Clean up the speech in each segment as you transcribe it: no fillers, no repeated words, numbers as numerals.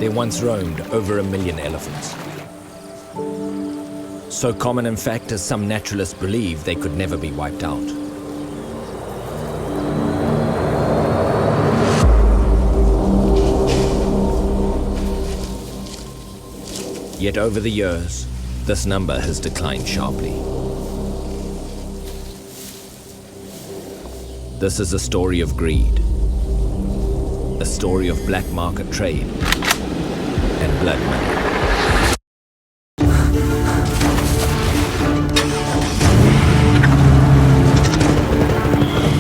There once roamed over 1 million elephants. So common, in fact, as some naturalists believe they could never be wiped out. Yet over the years, this number has declined sharply. This is a story of greed, a story of black market trade and blood money.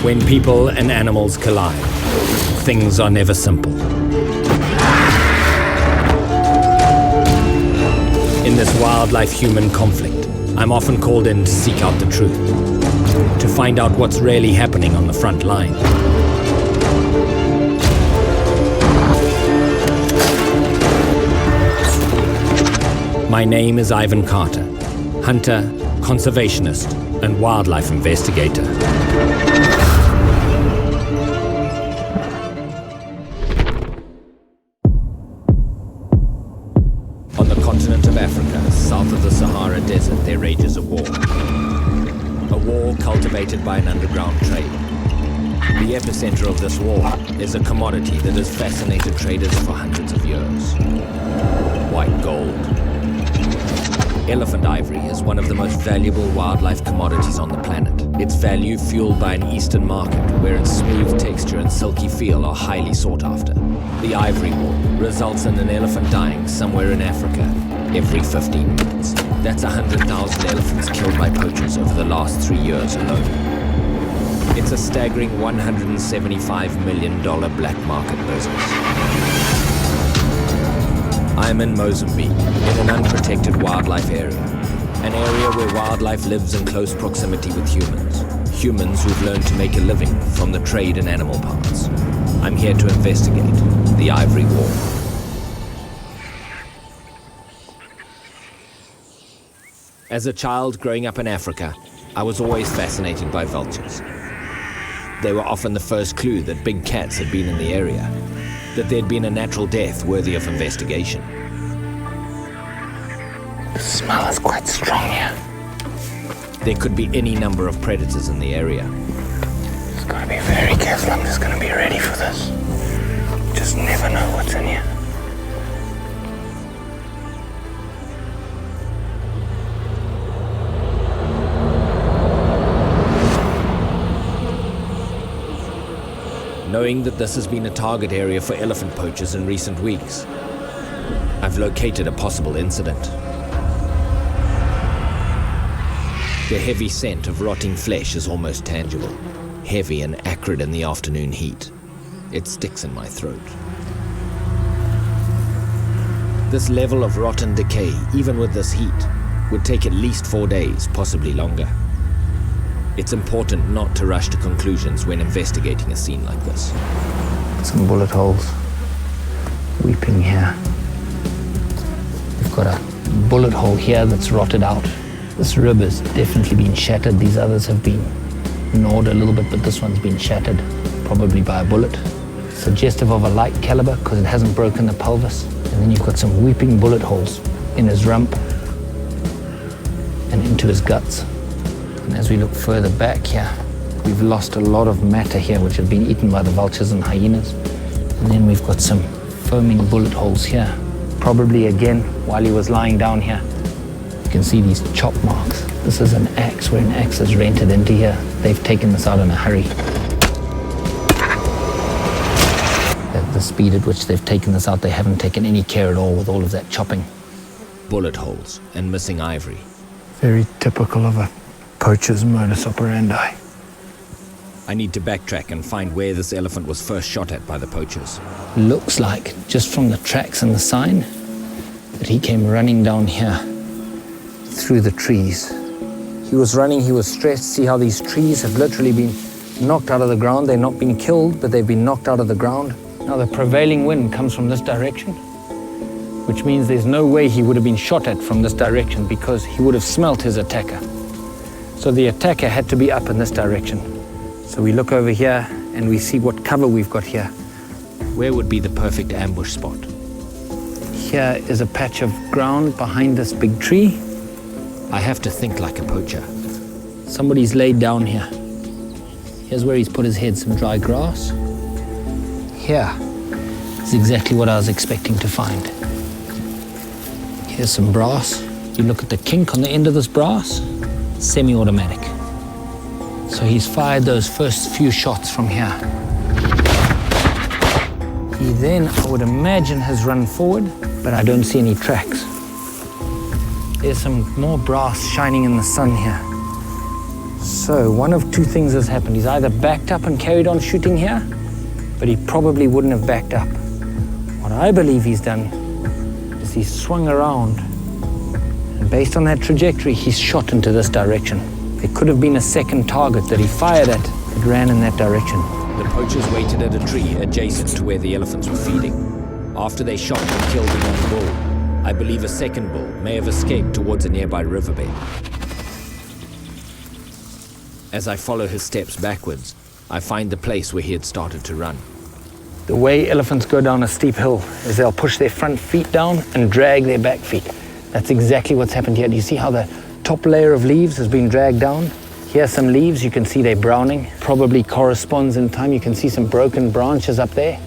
When people and animals collide, things are never simple. In this wildlife-human conflict, I'm often called in to seek out the truth, to find out what's really happening on the front line. My name is Ivan Carter, hunter, conservationist, and wildlife investigator. On the continent of Africa, south of the Sahara Desert, there rages a war. A war cultivated by an underground trade. The epicenter of this war is a commodity that has fascinated traders for hundreds of years. White gold. Elephant ivory is one of the most valuable wildlife commodities on the planet. Its value fueled by an eastern market where its smooth texture and silky feel are highly sought after. The ivory war results in an elephant dying somewhere in Africa every 15 minutes. That's 100,000 elephants killed by poachers over the last 3 years alone. It's a staggering $175 million black market business. I'm in Mozambique, in an unprotected wildlife area. An area where wildlife lives in close proximity with humans. Humans who've learned to make a living from the trade in animal parts. I'm here to investigate the ivory war. As a child growing up in Africa, I was always fascinated by vultures. They were often the first clue that big cats had been in the area, that there'd been a natural death worthy of investigation. The smell is quite strong here. There could be any number of predators in the area. Just gotta be very careful. I'm just gonna be ready for this. Just never know what's in here. Knowing that this has been a target area for elephant poachers in recent weeks, I've located a possible incident. The heavy scent of rotting flesh is almost tangible, heavy and acrid in the afternoon heat. It sticks in my throat. This level of rotten decay, even with this heat, would take at least 4 days, possibly longer. It's important not to rush to conclusions when investigating a scene like this. Some bullet holes. Weeping here. We've got a bullet hole here that's rotted out. This rib has definitely been shattered. These others have been gnawed a little bit, but this one's been shattered, probably by a bullet. Suggestive of a light caliber because it hasn't broken the pelvis. And then you've got some weeping bullet holes in his rump and into his guts. And as we look further back here, we've lost a lot of matter here, which have been eaten by the vultures and hyenas. And then we've got some foaming bullet holes here, probably again while he was lying down here. You can see these chop marks. This is an axe where an axe is rented into here. They've taken this out in a hurry. At the speed at which they've taken this out, they haven't taken any care at all with all of that chopping. Bullet holes and missing ivory. Very typical of a poacher's modus operandi. I need to backtrack and find where this elephant was first shot at by the poachers. Looks like, just from the tracks and the sign, that he came running down here through the trees. He was running, he was stressed. See how these trees have literally been knocked out of the ground. They've not been killed, but they've been knocked out of the ground. Now the prevailing wind comes from this direction, which means there's no way he would have been shot at from this direction because he would have smelt his attacker. So the attacker had to be up in this direction. So we look over here and we see what cover we've got here. Where would be the perfect ambush spot? Here is a patch of ground behind this big tree. I have to think like a poacher. Somebody's laid down here. Here's where he's put his head, some dry grass. Here is exactly what I was expecting to find. Here's some brass. You look at the kink on the end of this brass, semi-automatic. So he's fired those first few shots from here. He then, I would imagine, has run forward, but I don't see any tracks. There's some more brass shining in the sun here. So one of two things has happened. He's either backed up and carried on shooting here, but he probably wouldn't have backed up. What I believe he's done is he's swung around, and based on that trajectory, he's shot into this direction. There could have been a second target that he fired at that ran in that direction. The poachers waited at a tree adjacent to where the elephants were feeding. After they shot and killed the young bull, I believe a second bull may have escaped towards a nearby riverbed. As I follow his steps backwards, I find the place where he had started to run. The way elephants go down a steep hill is they'll push their front feet down and drag their back feet. That's exactly what's happened here. Do you see how the top layer of leaves has been dragged down? Here are some leaves, you can see they're browning. Probably corresponds in time. You can see some broken branches up there.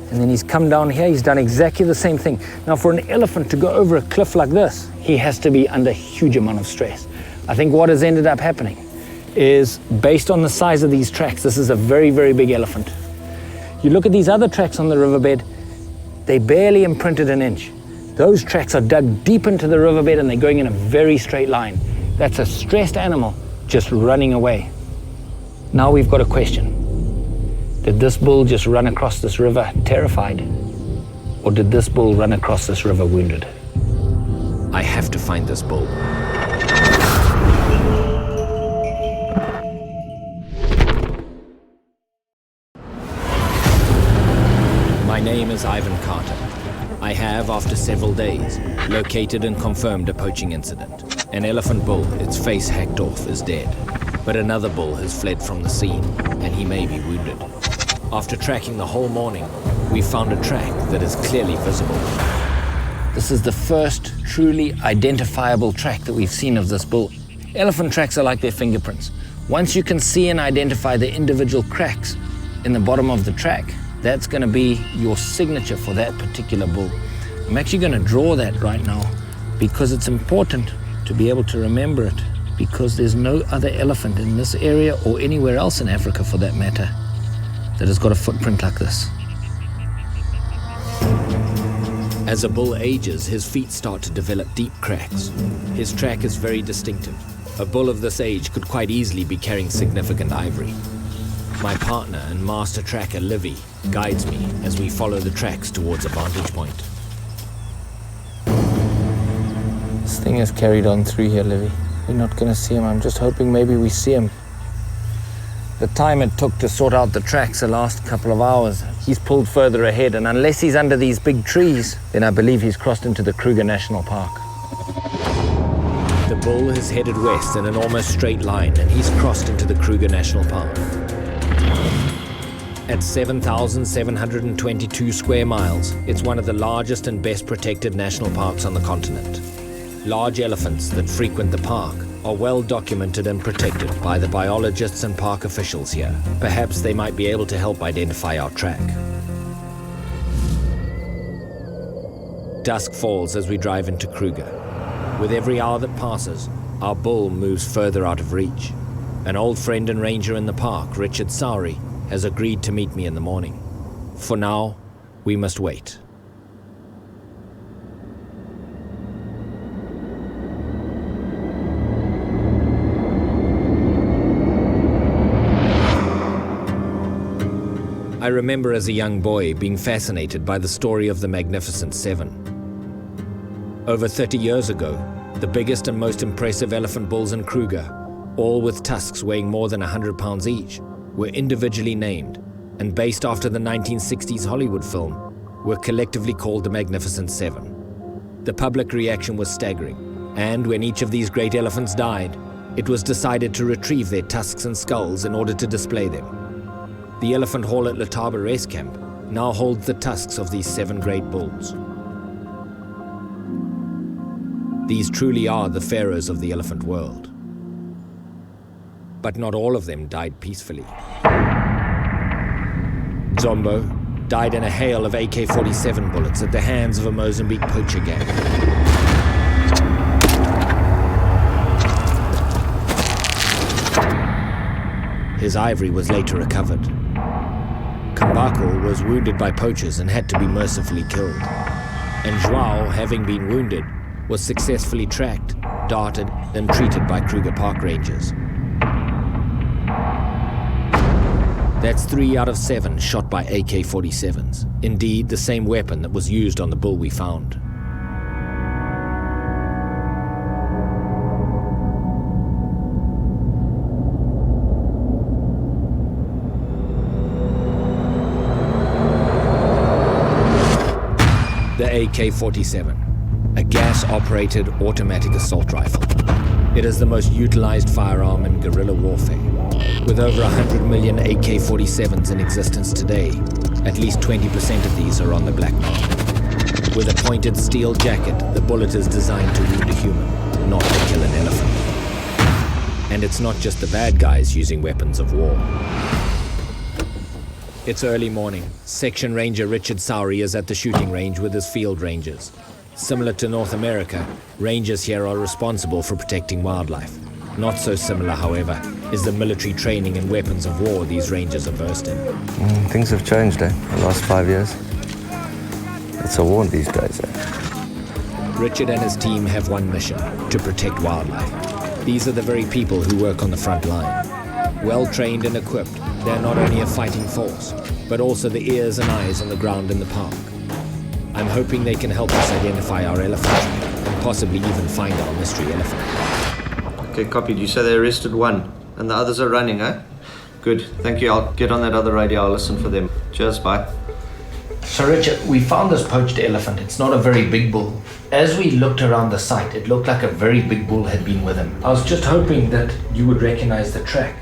And then he's come down here, he's done exactly the same thing. Now for an elephant to go over a cliff like this, he has to be under a huge amount of stress. I think what has ended up happening is, based on the size of these tracks, this is a very, very big elephant. You look at these other tracks on the riverbed, they barely imprinted an inch. Those tracks are dug deep into the riverbed and they're going in a very straight line. That's a stressed animal just running away. Now we've got a question. Did this bull just run across this river terrified? Or did this bull run across this river wounded? I have to find this bull. My name is Ivan Carter. I have, after several days, located and confirmed a poaching incident. An elephant bull, its face hacked off, is dead. But another bull has fled from the scene, and he may be wounded. After tracking the whole morning, we found a track that is clearly visible. This is the first truly identifiable track that we've seen of this bull. Elephant tracks are like their fingerprints. Once you can see and identify the individual cracks in the bottom of the track, that's going to be your signature for that particular bull. I'm actually going to draw that right now because it's important to be able to remember it, because there's no other elephant in this area or anywhere else in Africa for that matter that has got a footprint like this. As a bull ages, his feet start to develop deep cracks. His track is very distinctive. A bull of this age could quite easily be carrying significant ivory. My partner and master tracker, Livy, guides me as we follow the tracks towards a vantage point. This thing has carried on through here, Livy. We're not going to see him. I'm just hoping maybe we see him. The time it took to sort out the tracks the last couple of hours, he's pulled further ahead, and unless he's under these big trees, then I believe he's crossed into the Kruger National Park. The bull has headed west in an almost straight line, and he's crossed into the Kruger National Park. At 7,722 square miles, it's one of the largest and best protected national parks on the continent. Large elephants that frequent the park are well documented and protected by the biologists and park officials here. Perhaps they might be able to help identify our track. Dusk falls as we drive into Kruger. With every hour that passes, our bull moves further out of reach. An old friend and ranger in the park, Richard Sowry, has agreed to meet me in the morning. For now, we must wait. I remember as a young boy being fascinated by the story of the Magnificent Seven. Over 30 years ago, the biggest and most impressive elephant bulls in Kruger, all with tusks weighing more than 100 pounds each, were individually named and, based after the 1960s Hollywood film, were collectively called the Magnificent Seven. The public reaction was staggering, and when each of these great elephants died, it was decided to retrieve their tusks and skulls in order to display them. The elephant hall at Letaba Rest Camp now holds the tusks of these 7 great bulls. These truly are the pharaohs of the elephant world. But not all of them died peacefully. Zombo died in a hail of AK-47 bullets at the hands of a Mozambique poacher gang. His ivory was later recovered. Kambako was wounded by poachers and had to be mercifully killed. And João, having been wounded, was successfully tracked, darted, and treated by Kruger Park rangers. That's 3 out of 7 shot by AK-47s. Indeed, the same weapon that was used on the bull we found. The AK-47, a gas-operated automatic assault rifle. It is the most utilized firearm in guerrilla warfare. With over 100 million AK-47s in existence today, at least 20% of these are on the black market. With a pointed steel jacket, the bullet is designed to wound a human, not to kill an elephant. And it's not just the bad guys using weapons of war. It's early morning. Section Ranger Richard Sowry is at the shooting range with his field rangers. Similar to North America, rangers here are responsible for protecting wildlife. Not so similar, however, is the military training and weapons of war these rangers are versed in. Things have changed, the last 5 years. It's a war these days, Richard and his team have one mission: to protect wildlife. These are the very people who work on the front line. Well trained and equipped, they're not only a fighting force, but also the ears and eyes on the ground in the park. I'm hoping they can help us identify our elephant and possibly even find our mystery elephant. Okay, copied. You say they arrested one, and the others are running, eh? Good, thank you. I'll get on that other radio. I'll listen for them. Cheers, bye. So Richard, we found this poached elephant. It's not a very big bull. As we looked around the site, it looked like a very big bull had been with him. I was just hoping that you would recognize the track.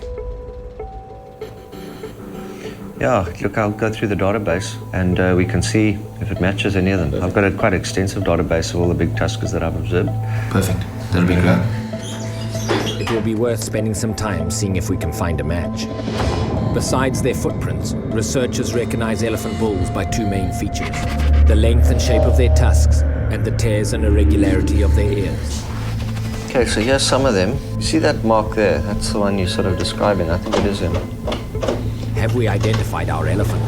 Yeah, look, I'll go through the database and we can see if it matches any of them. I've got a quite extensive database of all the big tuskers that I've observed. Perfect. That'll be great. It will be worth spending some time seeing if we can find a match. Besides their footprints, researchers recognize elephant bulls by 2 main features: the length and shape of their tusks and the tears and irregularity of their ears. Okay, so here's some of them. You see that mark there? That's the one you're sort of describing. I think it is him. Have we identified our elephant?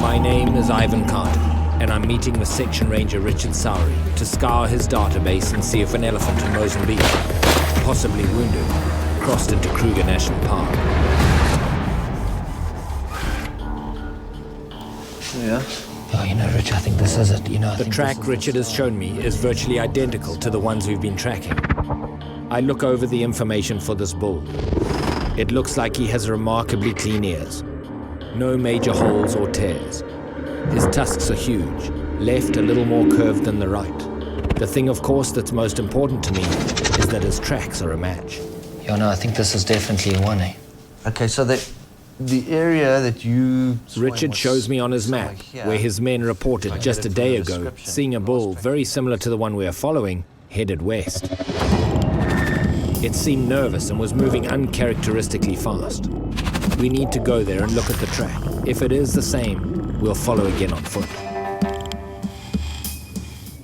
My name is Ivan Carter, and I'm meeting with Section Ranger Richard Sowry to scour his database and see if an elephant in Mozambique, possibly wounded, crossed into Kruger National Park. Yeah. Oh, Richard, I think this is it. The track Richard has shown me is virtually identical to the ones we've been tracking. I look over the information for this bull. It looks like he has remarkably clean ears. No major holes or tears. His tusks are huge, left a little more curved than the right. The thing, of course, that's most important to me is that his tracks are a match. Yeah, no, I think this is definitely one, eh? Okay, so the area that you... Richard shows me on his map where his men reported just a day ago seeing a bull very similar to the one we are following headed west. It seemed nervous and was moving uncharacteristically fast. We need to go there and look at the track. If it is the same, we'll follow again on foot.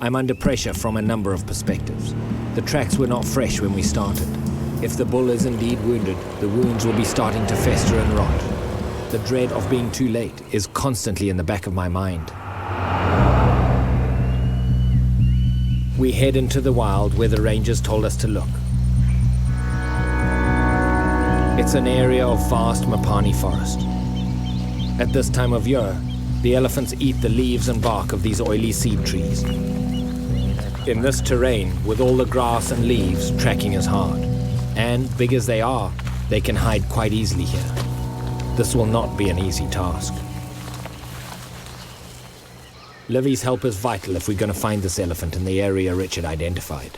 I'm under pressure from a number of perspectives. The tracks were not fresh when we started. If the bull is indeed wounded, the wounds will be starting to fester and rot. The dread of being too late is constantly in the back of my mind. We head into the wild where the rangers told us to look. It's an area of vast Mapani forest. At this time of year, the elephants eat the leaves and bark of these oily seed trees. In this terrain, with all the grass and leaves, tracking is hard. And, big as they are, they can hide quite easily here. This will not be an easy task. Livy's help is vital if we're going to find this elephant in the area Richard identified.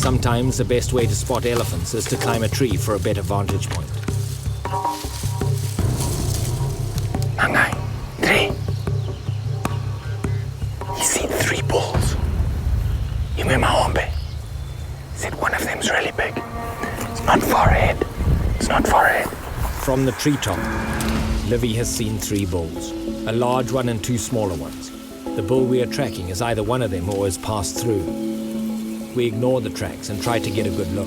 Sometimes the best way to spot elephants is to climb a tree for a better vantage point. Mangai, 3. He's seen 3 bulls. Imemahombe. Said one of them's really big. It's not far ahead. It's not far ahead. From the treetop, Livy has seen 3 bulls, a large one and 2 smaller ones. The bull we are tracking is either one of them or has passed through. We ignore the tracks and try to get a good look.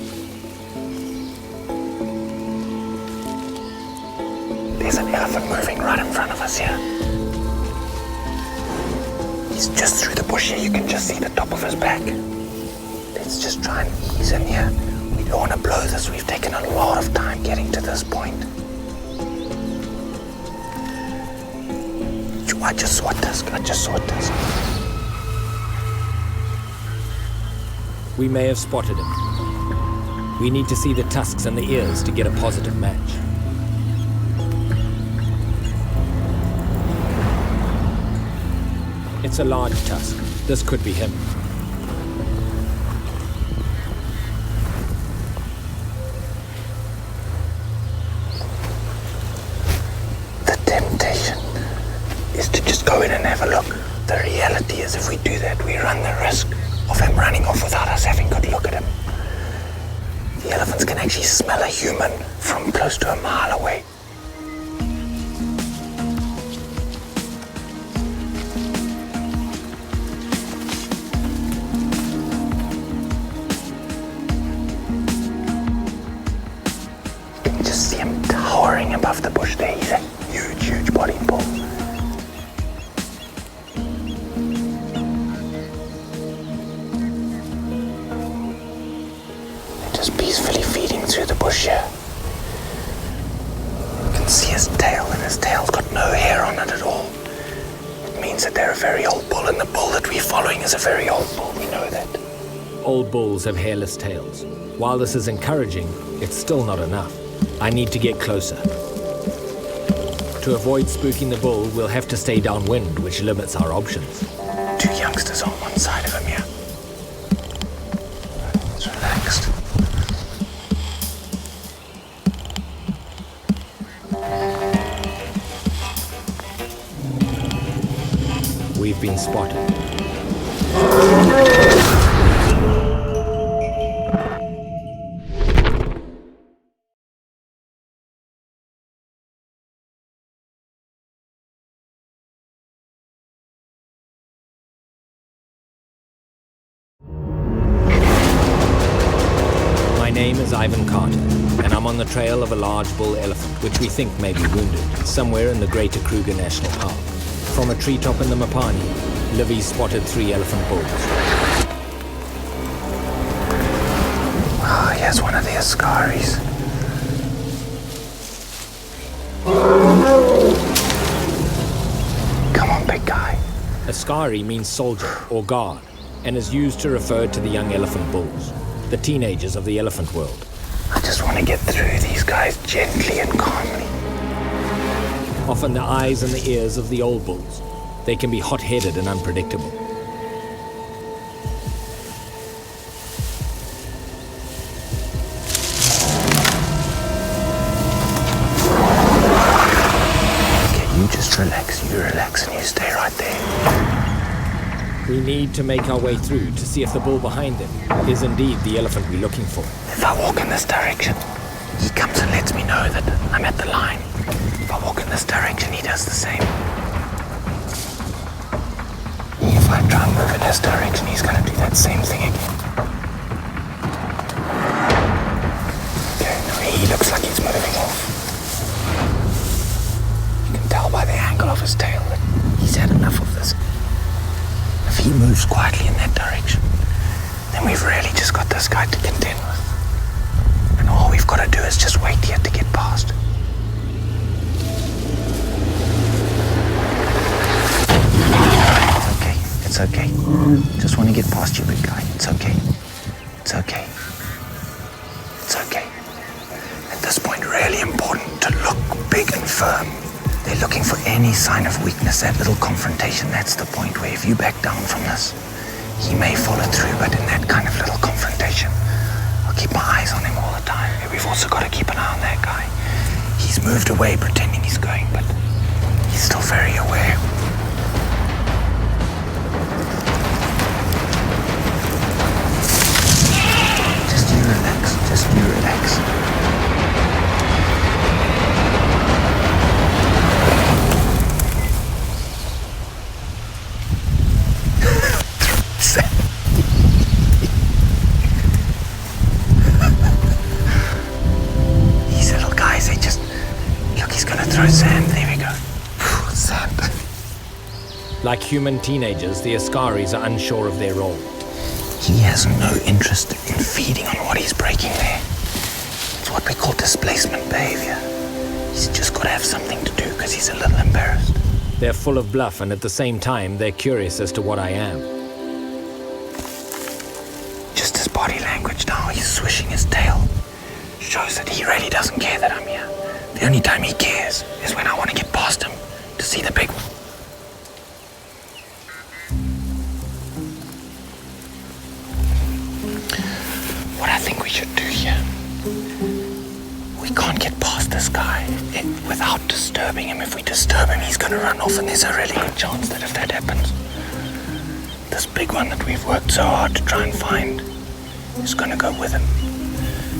There's an elephant moving right in front of us here. He's just through the bush here. You can just see the top of his back. Let's just try and ease in here. We don't want to blow this. We've taken a lot of time getting to this point. I just saw a tusk. We may have spotted him. We need to see the tusks and the ears to get a positive match. It's a large tusk. This could be him. The temptation is to just go in and have a look. The reality is if we do that, we run the risk of him running off without us having a good look at him. The elephants can actually smell a human from close to a mile away. You can just see him towering above the bush there. He's a huge, huge body bull. Peacefully feeding through the bush here. You can see his tail, and his tail's got no hair on it at all. It means that they're a very old bull, and the bull that we're following is a very old bull. We know that. Old bulls have hairless tails. While this is encouraging, it's still not enough. I need to get closer. To avoid spooking the bull, we'll have to stay downwind, which limits our options. 2 youngsters on one side of him here. It's relaxed. We've been spotted. My name is Ivan Carter, and I'm on the trail of a large bull elephant, which we think may be wounded, somewhere in the greater Kruger National Park. From a treetop in the Mapani, Livy spotted 3 elephant bulls. Ah, here's one of the Askaris. Come on, big guy. Askari means soldier or guard, and is used to refer to the young elephant bulls, the teenagers of the elephant world. I just want to get through these guys gently and calmly. Often the eyes and the ears of the old bulls. They can be hot-headed and unpredictable. Okay, you just relax, and you stay right there. We need to make our way through to see if the bull behind them is indeed the elephant we're looking for. If I walk in this direction, he comes and lets me know that I'm at the line. If I walk in this direction, he does the same. If I try and move in his direction, he's going to do that same thing again. Okay, now he looks like he's moving off. You can tell by the angle of his tail that he's had enough of this. If he moves quietly in that direction, then we've really just got this guy to contend with. And all we've got to do is just wait here to get past. It's okay. Just want to get past you, big guy. It's okay. It's okay. It's okay. At this point, really important to look big and firm. They're looking for any sign of weakness, that little confrontation. That's the point where if you back down from this, he may follow through, but in that kind of little confrontation, I'll keep my eyes on him all the time. We've also got to keep an eye on that guy. He's moved away pretending he's going, but he's still very aware. Just you relax. Just you relax. These little guys, they just... Look, he's gonna throw sand. There we go. Sand. Like human teenagers, the Askaris are unsure of their role. He has no interest in feeding on what he's breaking there. It's what we call displacement behavior. He's just got to have something to do because he's a little embarrassed. They're full of bluff, and at the same time, they're curious as to what I am. Just his body language now, he's swishing his tail. Shows that he really doesn't care that I'm here. The only time he cares is when I want to get past him to see the big one. What I think we should do here, we can't get past this guy without disturbing him. If we disturb him, he's going to run off, and there's a really good chance that if that happens, this big one that we've worked so hard to try and find is going to go with him.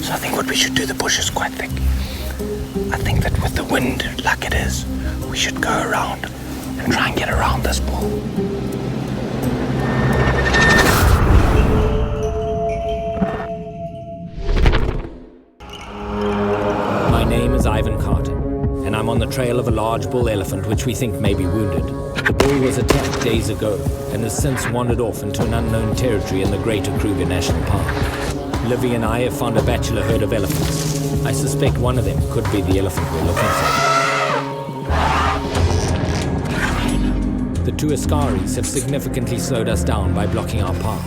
So I think what we should do, the bush is quite thick. I think that with the wind like it is, we should go around and try and get around this bull. My name is Ivan Carter, and I'm on the trail of a large bull elephant which we think may be wounded. The bull was attacked days ago and has since wandered off into an unknown territory in the greater Kruger National Park. Livy and I have found a bachelor herd of elephants. I suspect one of them could be the elephant we're looking for. The two Askaris have significantly slowed us down by blocking our path.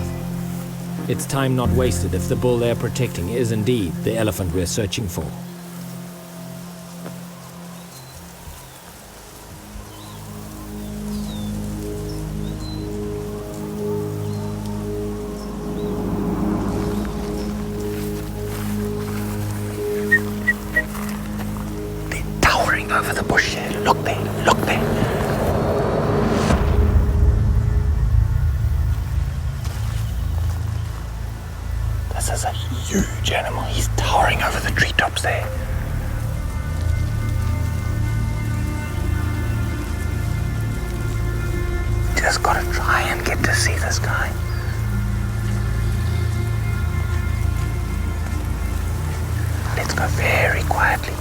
It's time not wasted if the bull they're protecting is indeed the elephant we're searching for. Over the bush here. Look there, look there. This is a huge animal. He's towering over the treetops there. Just gotta try and get to see this guy. Let's go very quietly.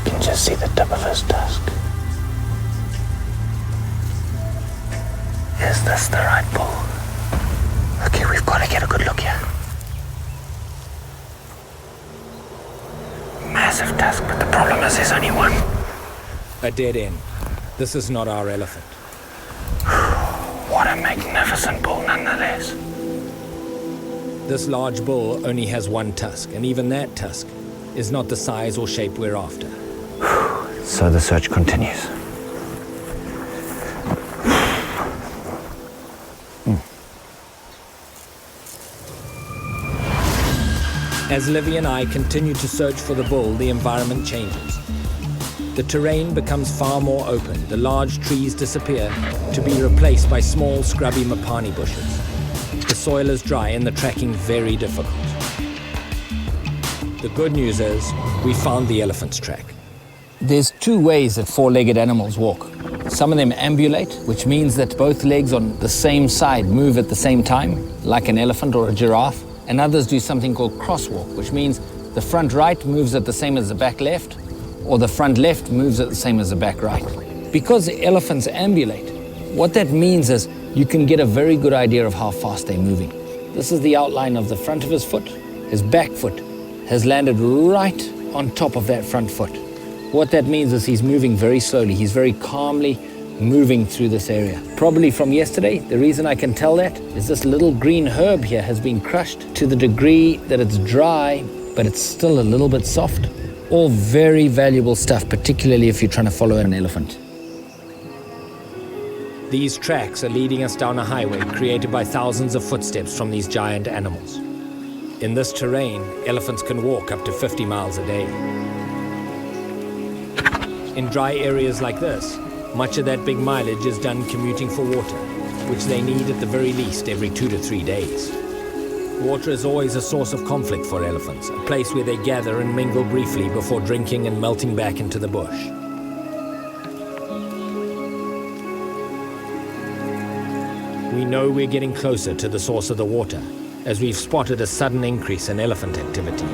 You can just see the tip of his tusk. Is this the right bull? Okay, we've got to get a good look here. Massive tusk, but the problem is there's only one. A dead end. This is not our elephant. What a magnificent bull nonetheless. This large bull only has one tusk, and even that tusk is not the size or shape we're after. So the search continues. As Livy and I continue to search for the bull, the environment changes. The terrain becomes far more open. The large trees disappear to be replaced by small, scrubby mapani bushes. The soil is dry and the tracking very difficult. The good news is we found the elephant's track. There's two ways that four-legged animals walk. Some of them ambulate, which means that both legs on the same side move at the same time, like an elephant or a giraffe. And others do something called crosswalk, which means the front right moves at the same as the back left, or the front left moves at the same as the back right. Because elephants ambulate, what that means is you can get a very good idea of how fast they're moving. This is the outline of the front of his foot. His back foot has landed right on top of that front foot. What that means is he's moving very slowly. He's very calmly moving through this area. Probably from yesterday. The reason I can tell that is this little green herb here has been crushed to the degree that it's dry, but it's still a little bit soft. All very valuable stuff, particularly if you're trying to follow an elephant. These tracks are leading us down a highway created by thousands of footsteps from these giant animals. In this terrain, elephants can walk up to 50 miles a day. In dry areas like this, much of that big mileage is done commuting for water, which they need at the very least every 2 to 3 days. Water is always a source of conflict for elephants, a place where they gather and mingle briefly before drinking and melting back into the bush. We know we're getting closer to the source of the water, as we've spotted a sudden increase in elephant activity.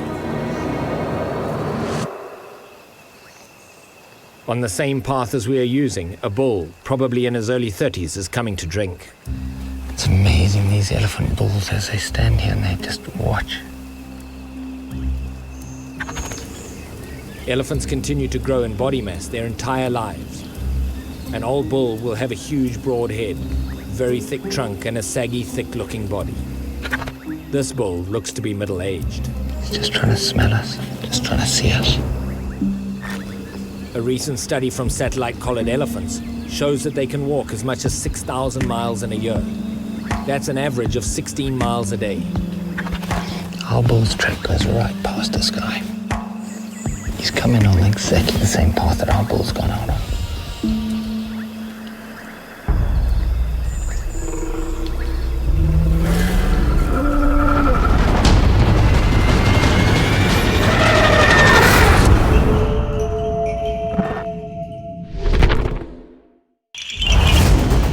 On the same path as we are using, a bull, probably in his early 30s, is coming to drink. It's amazing, these elephant bulls, as they stand here and they just watch. Elephants continue to grow in body mass their entire lives. An old bull will have a huge broad head, very thick trunk and a saggy, thick-looking body. This bull looks to be middle-aged. He's just trying to smell us, just trying to see us. A recent study from satellite-collared elephants shows that they can walk as much as 6,000 miles in a year. That's an average of 16 miles a day. Our bull's track goes right past this guy. He's coming on exactly the same path that our bull's gone out on.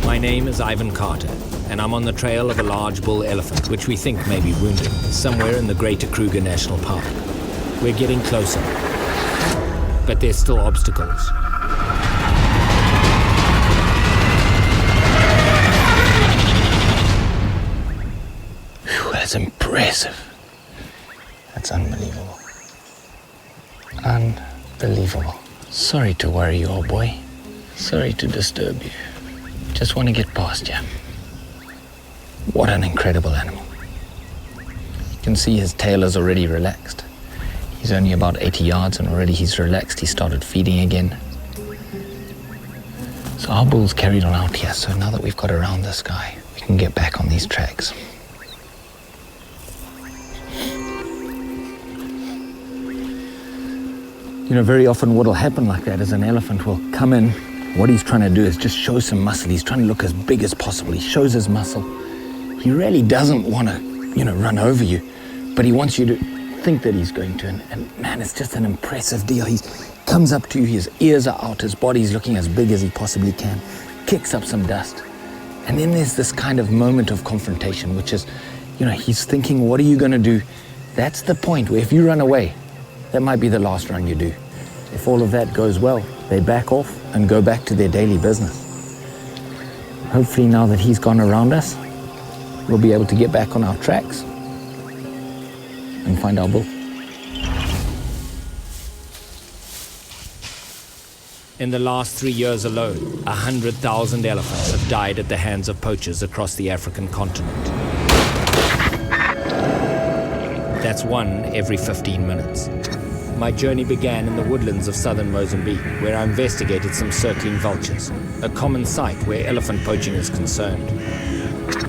My name is Ivan Carter, and I'm on the trail of a large bull elephant, which we think may be wounded, somewhere in the greater Kruger National Park. We're getting closer, but there's still obstacles. Whew, that's impressive. That's unbelievable. Unbelievable. Sorry to worry you, old boy. Sorry to disturb you. Just want to get past you. What an incredible animal. You can see his tail is already relaxed. He's only about 80 yards and already he's relaxed. He started feeding again. So our bull's carried on out here. So now that we've got around this guy, we can get back on these tracks. You know, very often what'll happen like that is an elephant will come in. What he's trying to do is just show some muscle. He's trying to look as big as possible. He shows his muscle. He really doesn't want to, run over you, but he wants you to think that he's going to. And man, it's just an impressive deal. He comes up to you, his ears are out, his body's looking as big as he possibly can, kicks up some dust. And then there's this kind of moment of confrontation, which is, he's thinking, what are you going to do? That's the point where if you run away, that might be the last run you do. If all of that goes well, they back off and go back to their daily business. Hopefully now that he's gone around us, we'll be able to get back on our tracks and find our bull. In the last 3 years alone, 100,000 elephants have died at the hands of poachers across the African continent. That's one every 15 minutes. My journey began in the woodlands of southern Mozambique, where I investigated some circling vultures, a common sight where elephant poaching is concerned.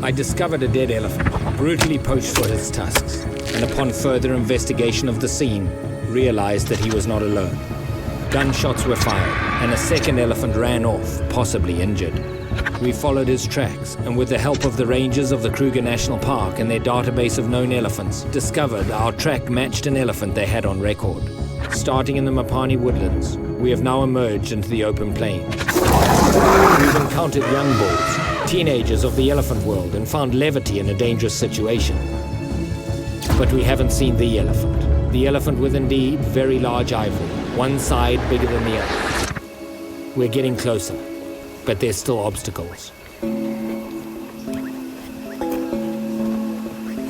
I discovered a dead elephant, brutally poached for his tusks, and upon further investigation of the scene, realized that he was not alone. Gunshots were fired, and a second elephant ran off, possibly injured. We followed his tracks, and with the help of the rangers of the Kruger National Park and their database of known elephants, discovered our track matched an elephant they had on record. Starting in the Mapani woodlands, we have now emerged into the open plains. We've encountered young bulls, teenagers of the elephant world, and found levity in a dangerous situation. But we haven't seen the elephant with indeed very large ivory, one side bigger than the other. We're getting closer, but there's still obstacles.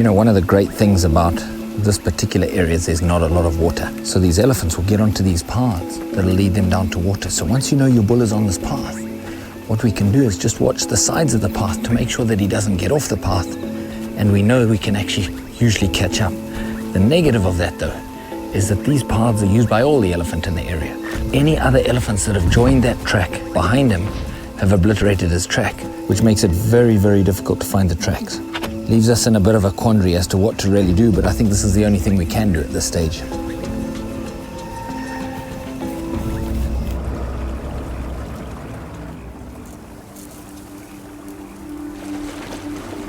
One of the great things about this particular area is there's not a lot of water. So these elephants will get onto these paths that'll lead them down to water. So once you know your bull is on this path, what we can do is just watch the sides of the path to make sure that he doesn't get off the path. And we know we can actually usually catch up. The negative of that, though, is that these paths are used by all the elephant in the area. Any other elephants that have joined that track behind him have obliterated his track, which makes it very, very difficult to find the tracks. Leaves us in a bit of a quandary as to what to really do, but I think this is the only thing we can do at this stage.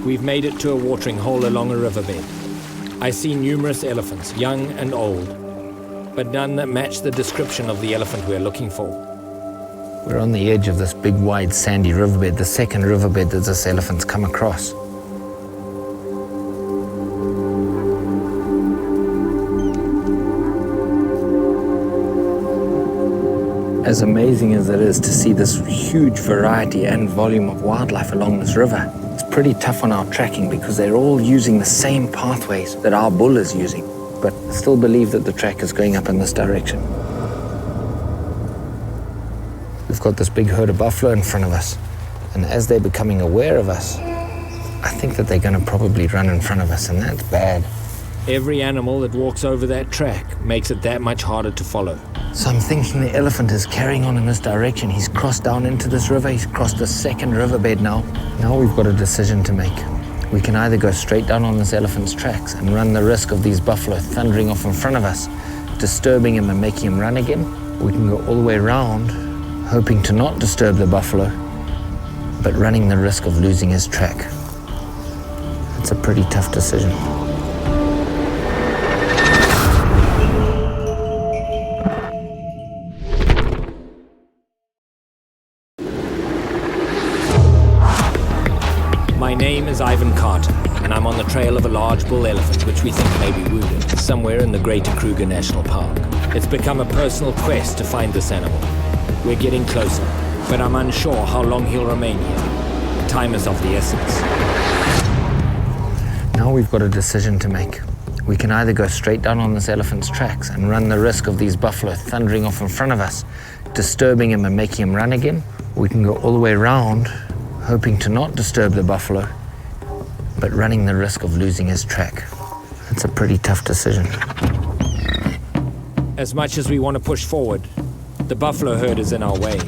We've made it to a watering hole along a riverbed. I see numerous elephants, young and old, but none that match the description of the elephant we're looking for. We're on the edge of this big, wide, sandy riverbed, the second riverbed that this elephant's come across. As amazing as it is to see this huge variety and volume of wildlife along this river, it's pretty tough on our tracking because they're all using the same pathways that our bull is using, but I still believe that the track is going up in this direction. We've got this big herd of buffalo in front of us, and as they're becoming aware of us, I think that they're going to probably run in front of us, and that's bad. Every animal that walks over that track makes it that much harder to follow. So I'm thinking the elephant is carrying on in this direction. He's crossed down into this river. He's crossed the second riverbed now. Now we've got a decision to make. We can either go straight down on this elephant's tracks and run the risk of these buffalo thundering off in front of us, disturbing him and making him run again. Or we can go all the way around, hoping to not disturb the buffalo, but running the risk of losing his track. It's a pretty tough decision. My name is Ivan Carter, and I'm on the trail of a large bull elephant which we think may be wounded somewhere in the greater Kruger National Park. It's become a personal quest to find this animal. We're getting closer, but I'm unsure how long he'll remain here. Time is of the essence. Now we've got a decision to make. We can either go straight down on this elephant's tracks and run the risk of these buffalo thundering off in front of us, disturbing him and making him run again. Or we can go all the way around, hoping to not disturb the buffalo, but running the risk of losing his track. It's a pretty tough decision. As much as we want to push forward, the buffalo herd is in our way.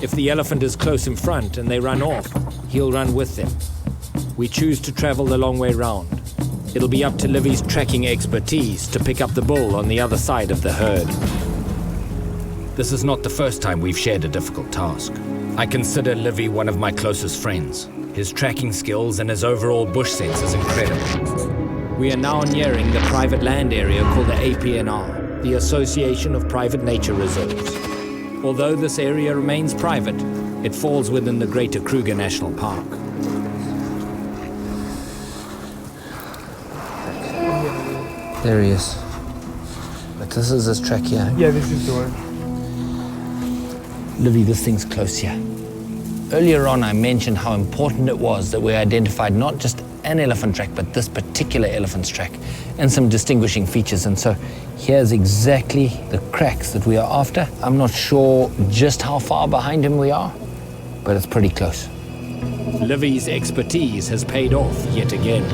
If the elephant is close in front and they run off, he'll run with them. We choose to travel the long way round. It'll be up to Livy's tracking expertise to pick up the bull on the other side of the herd. This is not the first time we've shared a difficult task. I consider Livy one of my closest friends. His tracking skills and his overall bush sense is incredible. We are now nearing the private land area called the APNR, the Association of Private Nature Reserves. Although this area remains private, it falls within the greater Kruger National Park. There he is. But this is his track here. Yeah, this is the one. Livy, this thing's close here. Earlier on, I mentioned how important it was that we identified not just an elephant track, but this particular elephant's track and some distinguishing features. And so here's exactly the cracks that we are after. I'm not sure just how far behind him we are, but it's pretty close. Livy's expertise has paid off yet again.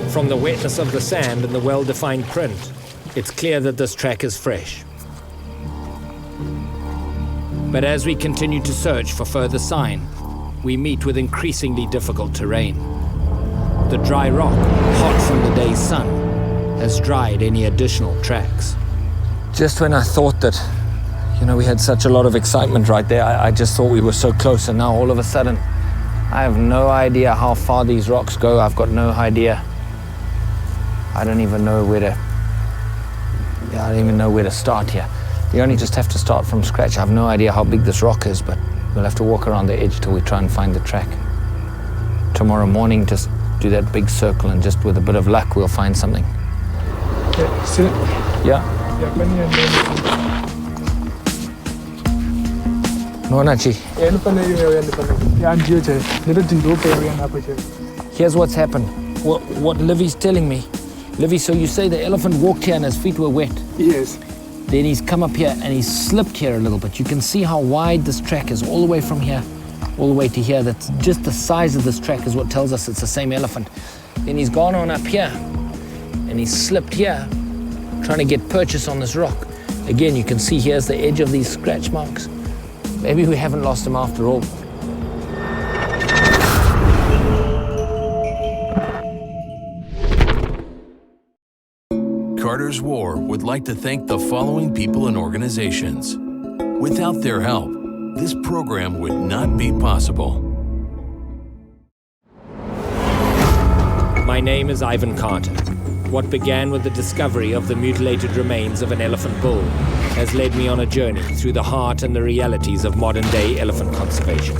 From the wetness of the sand and the well-defined print, it's clear that this track is fresh. But as we continue to search for further sign, we meet with increasingly difficult terrain. The dry rock, hot from the day's sun, has dried any additional tracks. Just when I thought that, we had such a lot of excitement right there, I just thought we were so close, and now all of a sudden, I have no idea how far these rocks go. I've got no idea. I don't even know where to start here. You only just have to start from scratch. I have no idea how big this rock is, but we'll have to walk around the edge till we try and find the track. Tomorrow morning, just do that big circle, and just with a bit of luck, we'll find something. Yeah. Nonachi. Here's what's happened. What Livy's telling me. Livy, so you say the elephant walked here and his feet were wet? Yes. Then he's come up here and he's slipped here a little bit. You can see how wide this track is, all the way from here, all the way to here. That's just the size of this track is what tells us it's the same elephant. Then he's gone on up here and he's slipped here, trying to get purchase on this rock. Again, you can see here's the edge of these scratch marks. Maybe we haven't lost him after all. Reporters WAR would like to thank the following people and organizations. Without their help, this program would not be possible. My name is Ivan Carter. What began with the discovery of the mutilated remains of an elephant bull has led me on a journey through the heart and the realities of modern-day elephant conservation.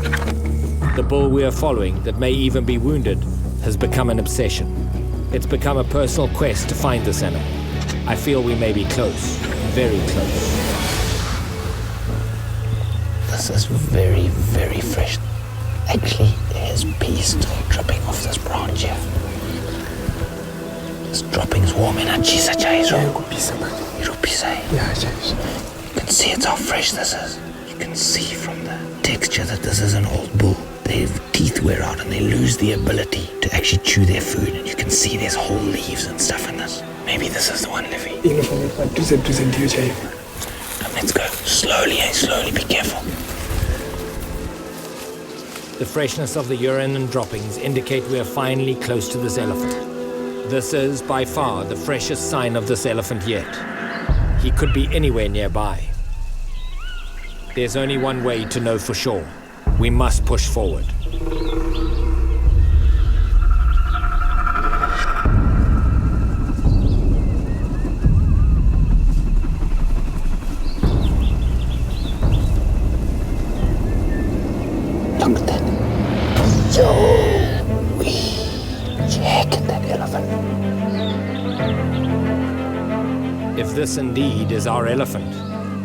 The bull we are following, that may even be wounded, has become an obsession. It's become a personal quest to find this animal. I feel we may be close, very close. This is very, very fresh. Actually, there's peas still dripping off this branch here. This dropping's warm in Achisa Chaizo. You can see it's how fresh this is. You can see from the texture that this is an old bull. Their teeth wear out and they lose the ability to actually chew their food. And you can see there's whole leaves and stuff in this. Maybe this is the one, Livy. Come, let's go. Slowly, slowly, be careful. The freshness of the urine and droppings indicate we are finally close to this elephant. This is, by far, the freshest sign of this elephant yet. He could be anywhere nearby. There's only one way to know for sure. We must push forward. Look at that. Yo, check that elephant. If this indeed is our elephant,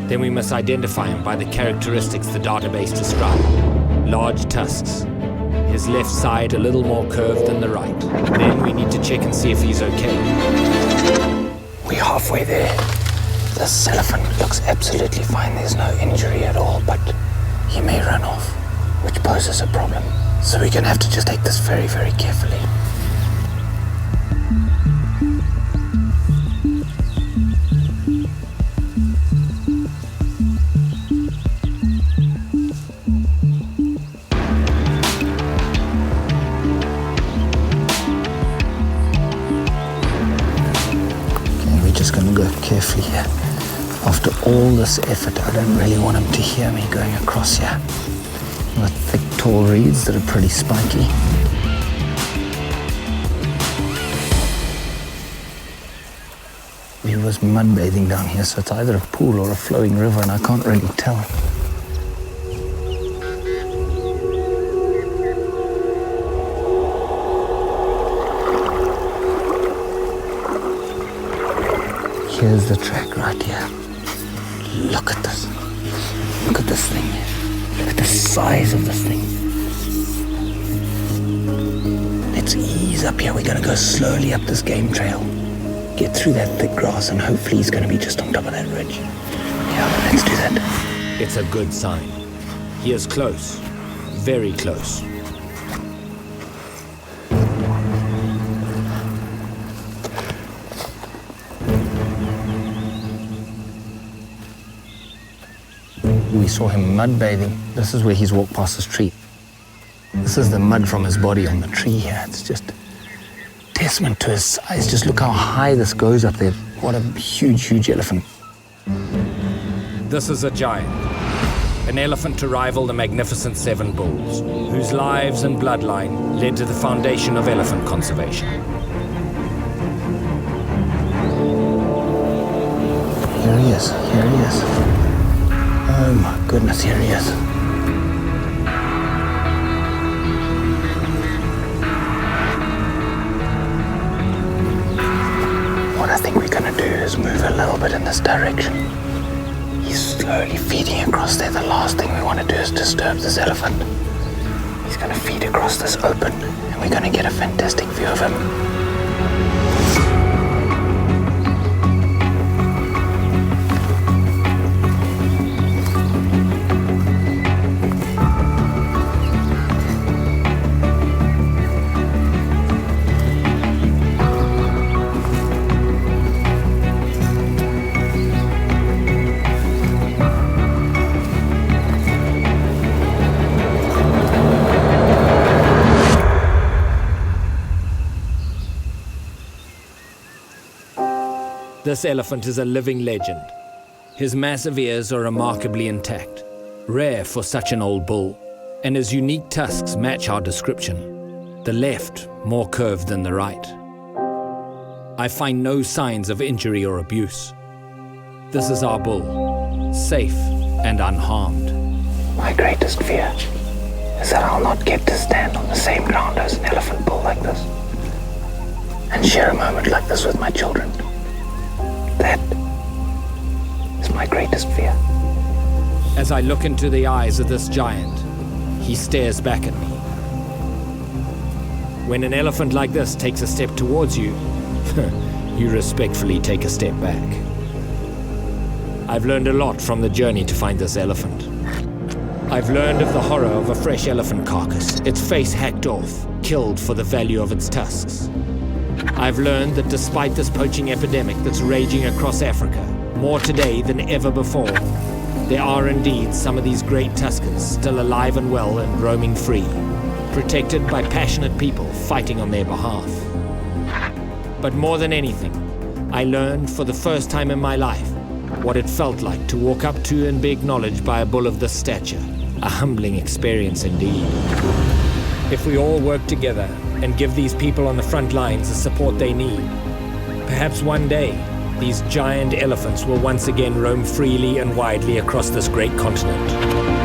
then we must identify him by the characteristics the database described. Large tusks. His left side a little more curved than the right. Then we need to check and see if he's okay. We're halfway there. This elephant looks absolutely fine. There's no injury at all, but he may run off, which poses a problem. So we're going to have to just take this very, very carefully. Carefully here. After all this effort, I don't really want him to hear me going across here. The thick, tall reeds that are pretty spiky. There was mud bathing down here, so it's either a pool or a flowing river, and I can't really tell. Here's the track right here. Look at this. Look at this thing. Look at the size of this thing. Let's ease up here. We're going to go slowly up this game trail. Get through that thick grass and hopefully he's going to be just on top of that ridge. Yeah, let's do that. It's a good sign. He is close. Very close. We saw him mud bathing. This is where he's walked past this tree. This is the mud from his body on the tree here. It's just testament to his size. Just look how high this goes up there. What a huge, huge elephant. This is a giant. An elephant to rival the magnificent 7 bulls, whose lives and bloodline led to the foundation of elephant conservation. Here he is. Here he is. Oh my goodness, here he is. What I think we're going to do is move a little bit in this direction. He's slowly feeding across there. The last thing we want to do is disturb this elephant. He's going to feed across this open, and we're going to get a fantastic view of him. This elephant is a living legend. His massive ears are remarkably intact, rare for such an old bull, and his unique tusks match our description. The left more curved than the right. I find no signs of injury or abuse. This is our bull, safe and unharmed. My greatest fear is that I'll not get to stand on the same ground as an elephant bull like this and share a moment like this with my children. That is my greatest fear. As I look into the eyes of this giant, he stares back at me. When an elephant like this takes a step towards you, you respectfully take a step back. I've learned a lot from the journey to find this elephant. I've learned of the horror of a fresh elephant carcass, its face hacked off, killed for the value of its tusks. I've learned that despite this poaching epidemic that's raging across Africa, more today than ever before, there are indeed some of these great tuskers still alive and well and roaming free, protected by passionate people fighting on their behalf. But more than anything, I learned for the first time in my life what it felt like to walk up to and be acknowledged by a bull of this stature. A humbling experience indeed. If we all work together and give these people on the front lines the support they need, perhaps one day these giant elephants will once again roam freely and widely across this great continent.